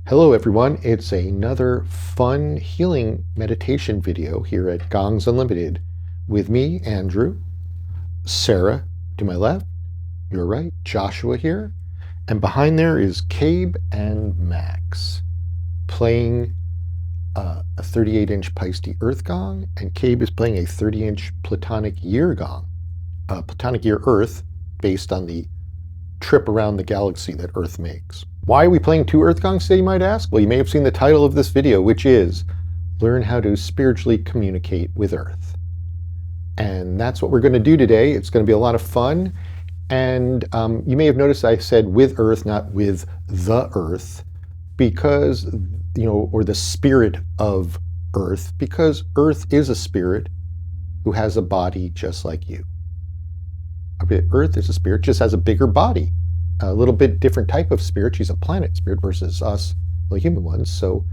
Hello everyone, it's another fun healing meditation video here at Gongs Unlimited with me, Andrew, Sarah to my left, your right, Joshua here, and behind there is Cabe and Max playing a 38-inch Peisty Earth Gong, and Cabe is playing a 30-inch Platonic Year Gong, Platonic Year Earth, based on the trip around the galaxy that Earth makes. Why are we playing two Earth Gongs today, you might ask? Well, you may have seen the title of this video, which is Learn How to Spiritually Communicate with Earth. And that's what we're going to do today. It's going to be a lot of fun. And you may have noticed I said with Earth, not with the Earth, because, or the spirit of Earth, because Earth is a spirit who has a body just like you. Earth is a spirit, just has a bigger body, a little bit different type of spirit. She's a planet spirit versus us, the human ones. So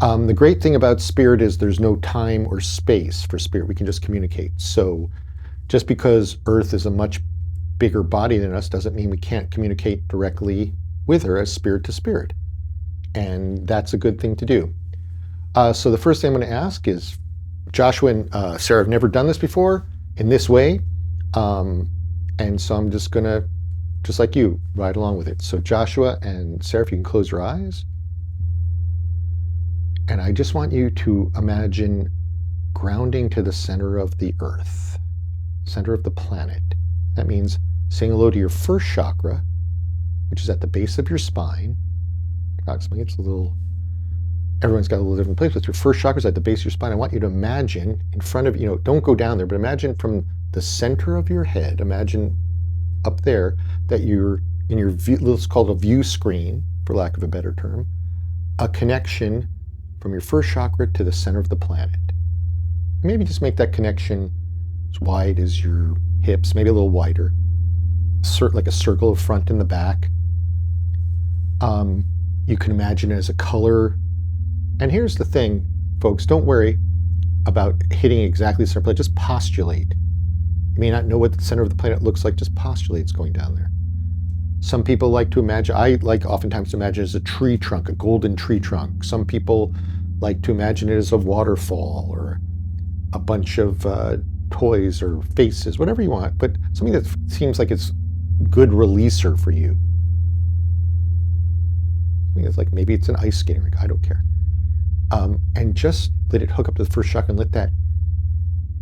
the great thing about spirit is there's no time or space for spirit. We can just communicate. So just because Earth is a much bigger body than us doesn't mean we can't communicate directly with her as spirit to spirit. And that's a good thing to do. So the first thing I'm going to ask is, Joshua and Sarah have never done this before in this way. And so I'm just going to, just like you, ride along with it. So Joshua and Sarah, if you can close your eyes. And I just want you to imagine grounding to the center of the Earth, center of the planet. That means saying hello to your first chakra, which is at the base of your spine. Approximately, it's a little, everyone's got a little different place, but your first chakra is at the base of your spine. I want you to imagine in front of, don't go down there, but imagine from the center of your head, imagine up there that you're in your view, let's call it a view screen, for lack of a better term, a connection from your first chakra to the center of the planet. Maybe just make that connection as wide as your hips, maybe a little wider, like a circle of front and the back. You can imagine it as a color. And here's the thing, folks, don't worry about hitting exactly the center of the planet, just postulate. You may not know what the center of the planet looks like, just postulate it's going down there. Some people like to imagine, I like oftentimes to imagine it as a tree trunk, a golden tree trunk. Some people like to imagine it as a waterfall or a bunch of toys or faces, whatever you want, but something that seems like it's good releaser for you. Something that's like, maybe it's an ice skating rink, I don't care. And just let it hook up to the first chakra and let that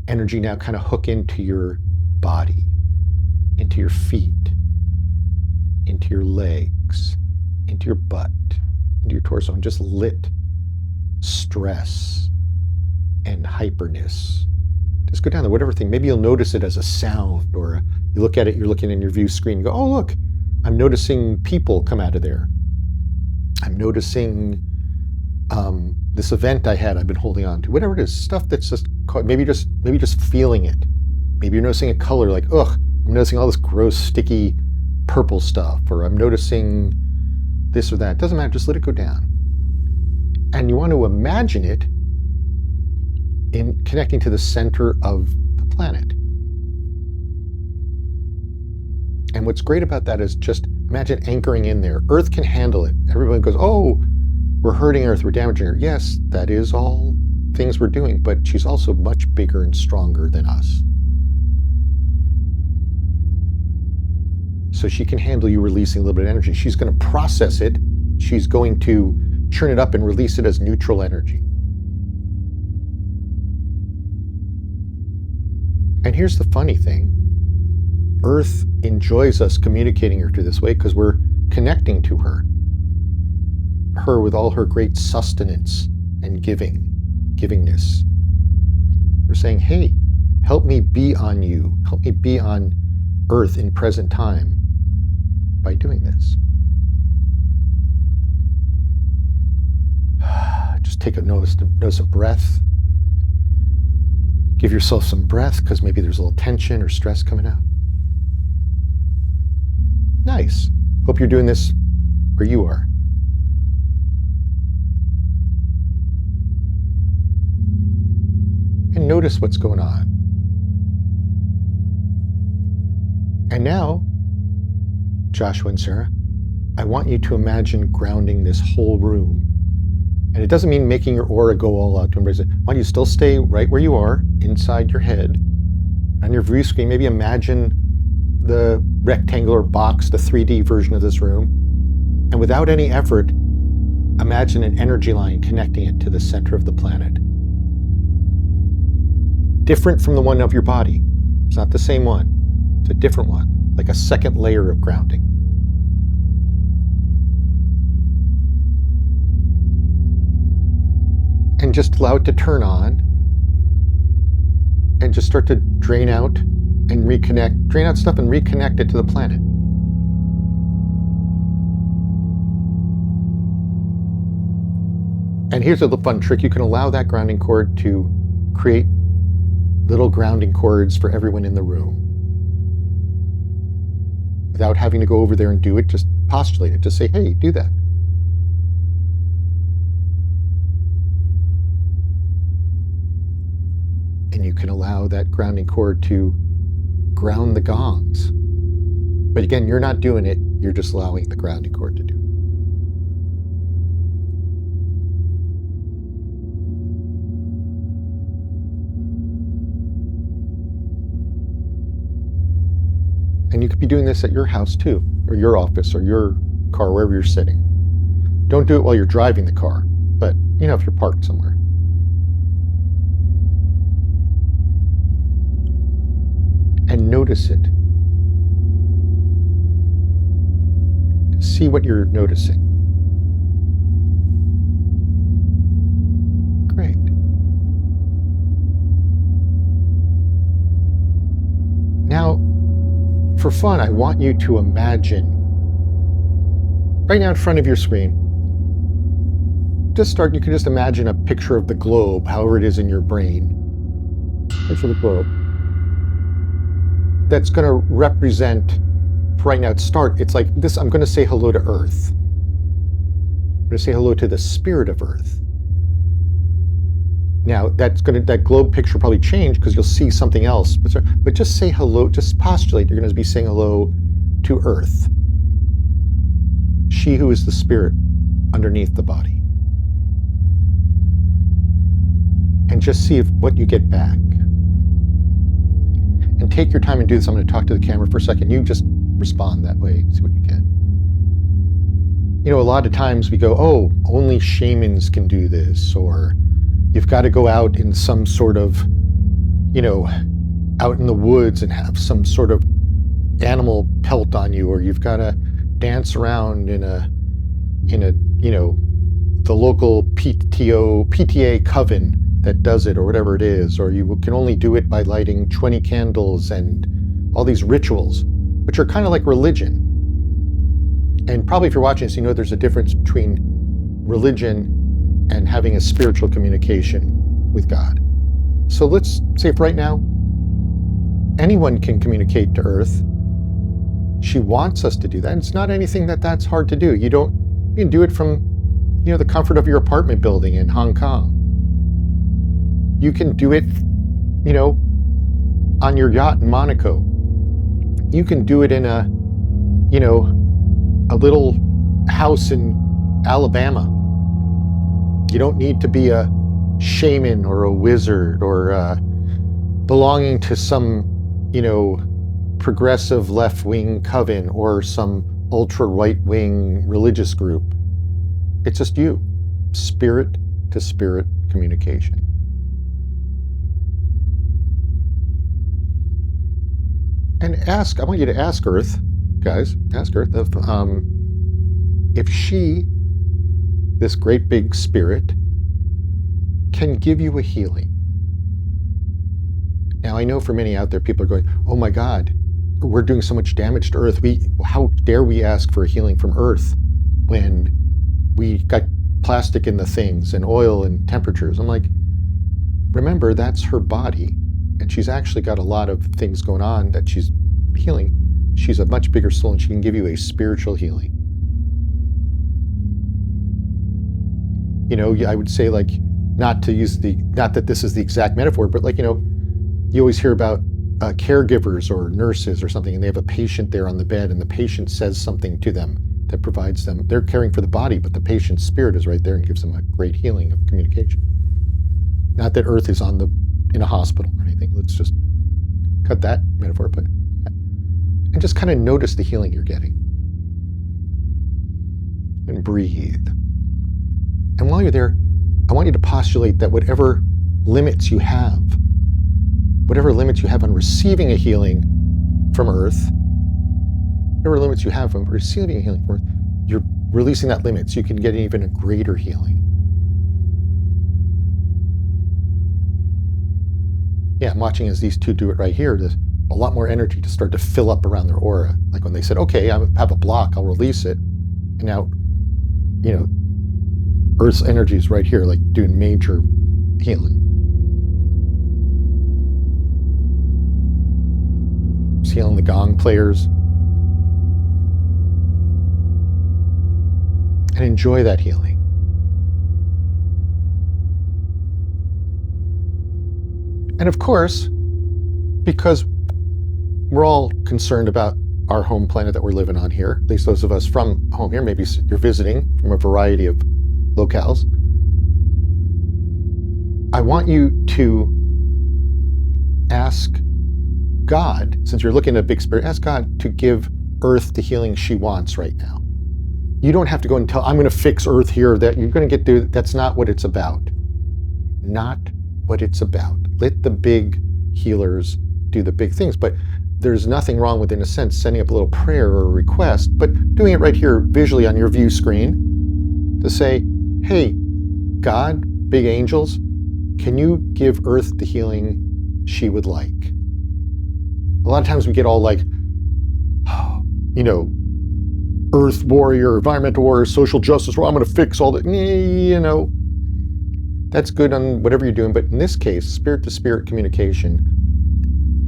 energy now kind of hook into your body, into your feet, into your legs, into your butt, into your torso, and just let stress and hyperness just go down there, whatever thing. Maybe you'll notice it as a sound, or you look at it, you're looking in your view screen, and go, oh, look, I'm noticing people come out of there. I'm noticing this event I had I've been holding on to, whatever it is, stuff that's just maybe just feeling it. Maybe you're noticing a color like, ugh, I'm noticing all this gross, sticky purple stuff, or I'm noticing this or that. It doesn't matter, just let it go down. And you want to imagine it in connecting to the center of the planet. And what's great about that is just imagine anchoring in there. Earth can handle it. Everyone goes, oh, we're hurting Earth, we're damaging her. Yes, that is all things we're doing, but she's also much bigger and stronger than us. So she can handle you releasing a little bit of energy. She's going to process it. She's going to churn it up and release it as neutral energy. And here's the funny thing. Earth enjoys us communicating her to this way because we're connecting to her with all her great sustenance and givingness. We're saying, hey, help me be on you. Help me be on Earth in present time by doing this. Just take a notice of breath. Give yourself some breath because maybe there's a little tension or stress coming out. Nice. Hope you're doing this where you are. And notice what's going on. And now, Joshua and Sarah, I want you to imagine grounding this whole room. And it doesn't mean making your aura go all out to embrace it. I want you to still stay right where you are, inside your head. On your view screen, maybe imagine the rectangular box, the 3D version of this room. And without any effort, imagine an energy line connecting it to the center of the planet. Different from the one of your body. It's not the same one. It's a different one, like a second layer of grounding. And just allow it to turn on and just start to drain out and reconnect, drain out stuff and reconnect it to the planet. And here's a fun trick. You can allow that grounding cord to create little grounding cords for everyone in the room. Without having to go over there and do it, just postulate it. Just say, hey, do that. And you can allow that grounding cord to ground the gongs. But again, you're not doing it. You're just allowing the grounding cord to do it. And you could be doing this at your house too, or your office, or your car, wherever you're sitting. Don't do it while you're driving the car, but if you're parked somewhere. And notice it. See what you're noticing. Great. Now, for fun, I want you to imagine, right now in front of your screen, you can just imagine a picture of the globe, however it is in your brain. Picture of the globe. That's going to represent, right now, it's like this, I'm going to say hello to Earth. I'm going to say hello to the spirit of Earth. Now, that globe picture will probably change because you'll see something else. But just say hello, just postulate you're going to be saying hello to Earth. She who is the spirit underneath the body. And just see what you get back. And take your time and do this. I'm going to talk to the camera for a second. You just respond that way and see what you get. A lot of times we go, oh, only shamans can do this, or you've got to go out in some sort of, out in the woods and have some sort of animal pelt on you, or you've got to dance around in a the local PTA coven that does it, or whatever it is, or you can only do it by lighting 20 candles and all these rituals, which are kind of like religion. And probably if you're watching this, there's a difference between religion and having a spiritual communication with God. So let's say if right now, anyone can communicate to Earth. She wants us to do that. And it's not anything that's hard to do. You can do it from, the comfort of your apartment building in Hong Kong. You can do it, on your yacht in Monaco. You can do it in a little house in Alabama. You don't need to be a shaman or a wizard or belonging to some, progressive left-wing coven or some ultra-right-wing religious group. It's just you, spirit-to-spirit communication. And I want you to ask Earth, guys, if she, this great big spirit, can give you a healing. Now, I know for many out there, people are going, oh my God, we're doing so much damage to Earth. How dare we ask for a healing from Earth when we got plastic in the things and oil and temperatures? I'm like, remember, that's her body. And she's actually got a lot of things going on that she's healing. She's a much bigger soul and she can give you a spiritual healing. I would say, like, not that this is the exact metaphor, but you always hear about caregivers or nurses or something, and they have a patient there on the bed, and the patient says something to them that provides them. They're caring for the body, but the patient's spirit is right there and gives them a great healing of communication. Not that Earth is in a hospital or anything. Let's just cut that metaphor, but and just kind of notice the healing you're getting. And breathe. And while you're there, I want you to postulate that whatever limits you have on receiving a healing from Earth, whatever limits you have on receiving a healing from Earth, you're releasing that limit so you can get even a greater healing. Yeah, I'm watching as these two do it right here. There's a lot more energy to start to fill up around their aura. Like when they said, okay, I have a block, I'll release it. And now, Earth's energy is right here, like doing major healing. It's healing the gong players. And enjoy that healing. And of course, because we're all concerned about our home planet that we're living on here, at least those of us from home here, maybe you're visiting from a variety of locales, I want you to ask God, since you're looking at a big spirit, ask God to give Earth the healing she wants right now. You don't have to go and tell, I'm going to fix Earth here, that you're going to get through. That's not what it's about. Not what it's about. Let the big healers do the big things. But there's nothing wrong with, in a sense, sending up a little prayer or a request, but doing it right here visually on your view screen to say, hey, God, big angels, can you give Earth the healing she would like? A lot of times we get all like, Earth warrior, environmental warrior, social justice, well, I'm going to fix all that. That's good on whatever you're doing. But in this case, spirit-to-spirit communication,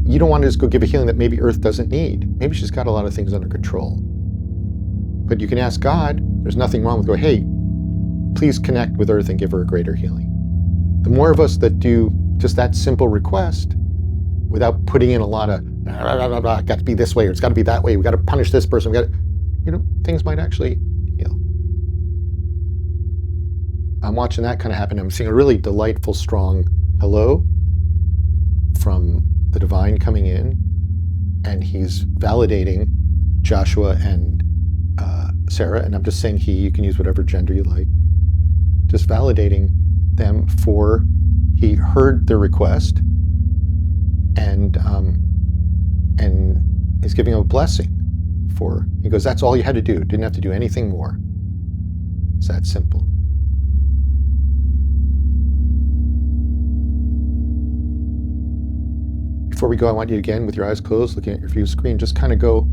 you don't want to just go give a healing that maybe Earth doesn't need. Maybe she's got a lot of things under control. But you can ask God, there's nothing wrong with going, hey, please connect with Earth and give her a greater healing. The more of us that do just that simple request without putting in a lot of, got to be this way or it's got to be that way, we got to punish this person, things might actually heal. I'm watching that kind of happen. I'm seeing a really delightful, strong hello from the divine coming in, and he's validating Joshua and Sarah, and I'm just saying you can use whatever gender you like, just validating them for he heard their request and is giving them a blessing for, he goes, that's all you had to do. Didn't have to do anything more. It's that simple. Before we go, I want you again, with your eyes closed, looking at your view screen, just kind of go,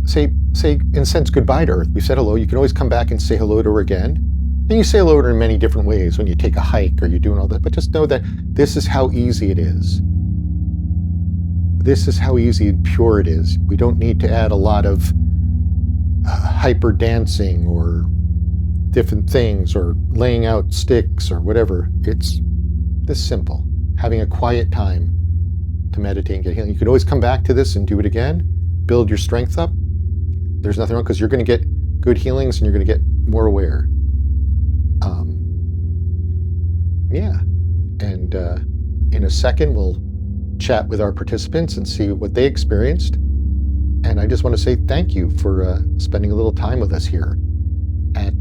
say, in a sense, goodbye to Earth. We said hello. You can always come back and say hello to her again. And you say hello to her in many different ways when you take a hike or you're doing all that. But just know that this is how easy it is. This is how easy and pure it is. We don't need to add a lot of hyper dancing or different things or laying out sticks or whatever. It's this simple. Having a quiet time to meditate and get healing. You can always come back to this and do it again. Build your strength up. There's nothing wrong, because you're going to get good healings and you're going to get more aware. And in a second, we'll chat with our participants and see what they experienced. And I just want to say thank you for spending a little time with us here at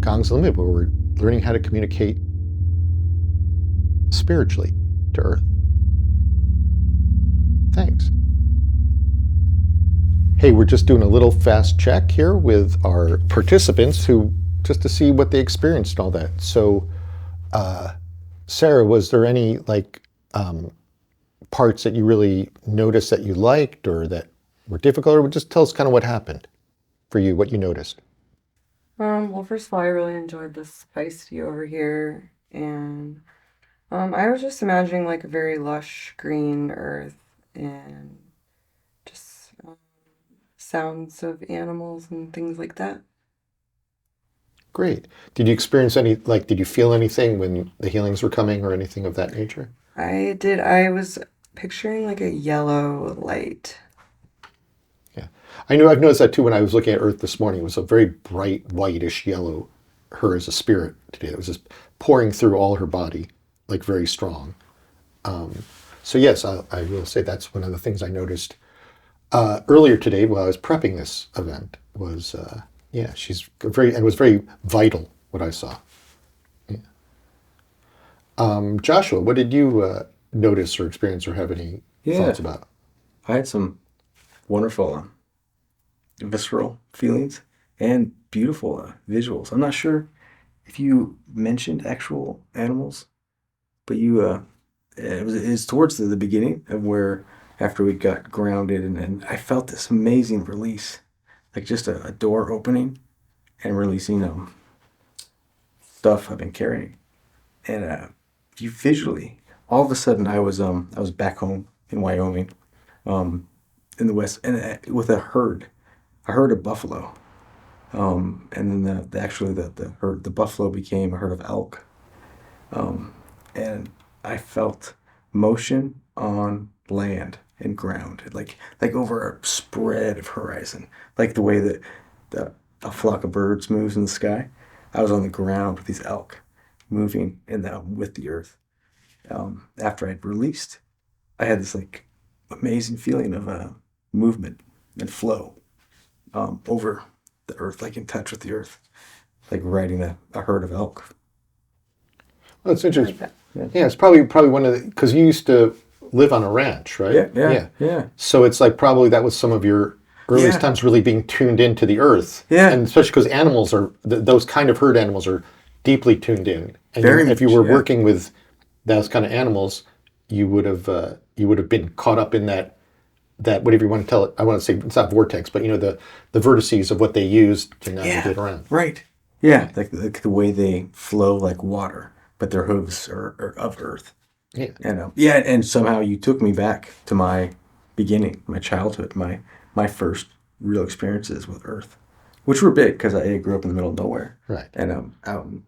Gongs Unlimited, where we're learning how to communicate spiritually to Earth. Thanks. Hey, we're just doing a little fast check here with our participants just to see what they experienced and all that. So, Sarah, was there any parts that you really noticed that you liked or that were difficult, or just tell us kind of what happened for you, what you noticed? Well, first of all, I really enjoyed this feisty over here, and I was just imagining like a very lush green earth and just sounds of animals and things like that. Great. Did you experience did you feel anything when the healings were coming or anything of that nature? I did, I was picturing like a yellow light. Yeah. I know I've noticed that too when I was looking at Earth this morning. It was a very bright whitish yellow, her as a spirit today. It was just pouring through all her body, like very strong. So yes, I will say that's one of the things I noticed earlier today while I was prepping this event was, yeah, she's very, and it was very vital what I saw. Yeah. Joshua, what did you notice or experience or have any thoughts Yeah, about? I had some wonderful visceral feelings and beautiful visuals. I'm not sure if you mentioned actual animals, but it was towards the beginning of where after we got grounded and I felt this amazing release, like just a door opening and releasing stuff I've been carrying. And you visually, all of a sudden I was back home in Wyoming, in the west, and with a herd of buffalo. And then actually the herd, the buffalo became a herd of elk. And I felt motion on land and ground, like over a spread of horizon, like the way that a flock of birds moves in the sky. I was on the ground with these elk moving with the earth. After I'd released, I had this like amazing feeling of movement and flow over the earth, like in touch with the earth, like riding a herd of elk. Well, it's I like interesting. that. Yeah, Yeah, it's probably one of the, because you used to live on a ranch, right? yeah, yeah, Yeah. yeah, So it's like probably that was some of your earliest yeah, times really being tuned into the earth. yeah. And especially because animals are, those kind of herd animals are deeply tuned in. And Very if you much. were Yeah, working with those kind of animals, you would have been caught up in that whatever you want to tell it. I want to say it's not vortex, but the vertices of what they use to yeah. navigate around. Right. Yeah, like the way they flow like water, but their hooves are of earth. Yeah. And yeah, and somehow you took me back to my beginning, my childhood, my first real experiences with Earth, which were big because I grew up in the middle of nowhere, Right. and out in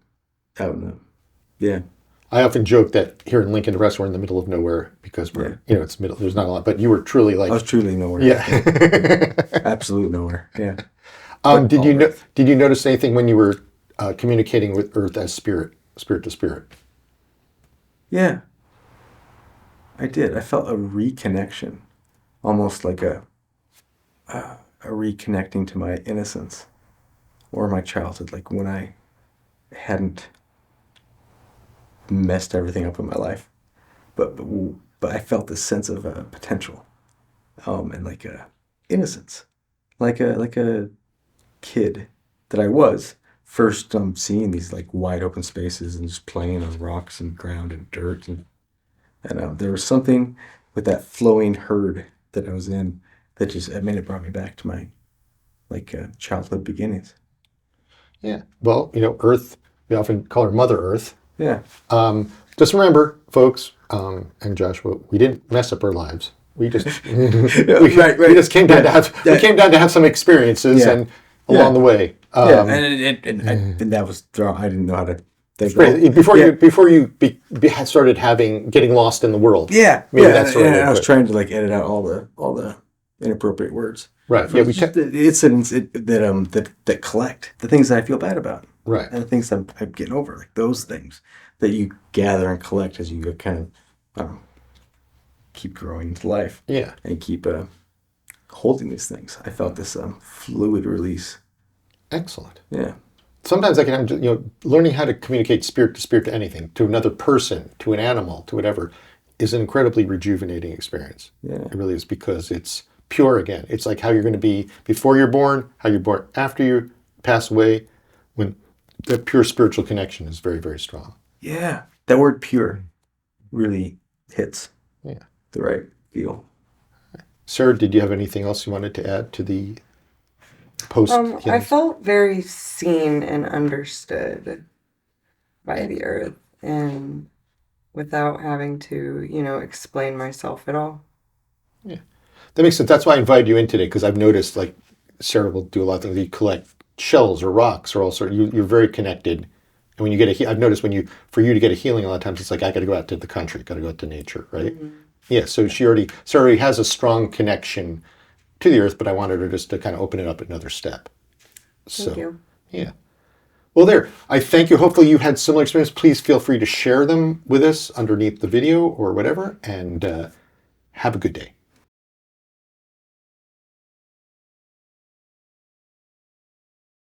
the yeah, I often joke that here in Lincoln, Nebraska, we're in the middle of nowhere because yeah. it's middle. There's not a lot, but you were truly I like, was truly nowhere. Yeah, yeah. absolute nowhere. Yeah, but Did you all know? Earth. Did you notice anything when you were communicating with Earth as spirit, spirit to spirit? Yeah, I did. I felt a reconnection, almost like a reconnecting to my innocence or my childhood, like when I hadn't messed everything up in my life, but but I felt this sense of potential, and like a innocence, like a kid that I was first, seeing these like wide open spaces and just playing on rocks and ground and dirt and there was something with that flowing herd that I was in that just, I mean, it brought me back to my like childhood beginnings. Yeah. Well, Earth. We often call her Mother Earth. Yeah. Just remember, folks, and Joshua, we didn't mess up our lives. We just Right, we right. just came down Yeah. to have we That, came down to have some experiences yeah. and along Yeah. the way. Yeah. And that was, I didn't know how to think at all. Right, Yeah. before you had started getting lost in the world. Yeah. Maybe Yeah. that's the right way And to I was put it. trying to like edit out all the inappropriate words. Right. For Yeah. just the incidents that collect the things that I feel bad about Right. and the things I'm getting over, like those things that you gather and collect as you kind of keep growing into life Yeah. and keep holding these things. I felt this fluid release. Excellent. Yeah. Sometimes I can, learning how to communicate spirit to anything, to another person, to an animal, to whatever, is an incredibly rejuvenating experience. Yeah. It really is because it's pure again. It's like how you're going to be before you're born, how you're born after you pass away, when that pure spiritual connection is very, very strong. Yeah. That word pure really hits Yeah. the right feel. Sarah, did you have anything else you wanted to add to the post I healings? felt very seen and understood by the earth and without having to, explain myself at all. Yeah. That makes sense. That's why I invited you in today, because I've noticed like Sarah will do a lot of things. You collect shells or rocks or all sorts. You're very connected. And when you get I've noticed for you to get a healing, a lot of times it's like, I got to go out to the country, got to go out to nature, right? Hmm. Yeah. So Sarah already has a strong connection to the earth, but I wanted her just to kind of open it up another step. Thank you. Yeah. Well, there. I thank you. Hopefully you had similar experience. Please feel free to share them with us underneath the video or whatever, and have a good day.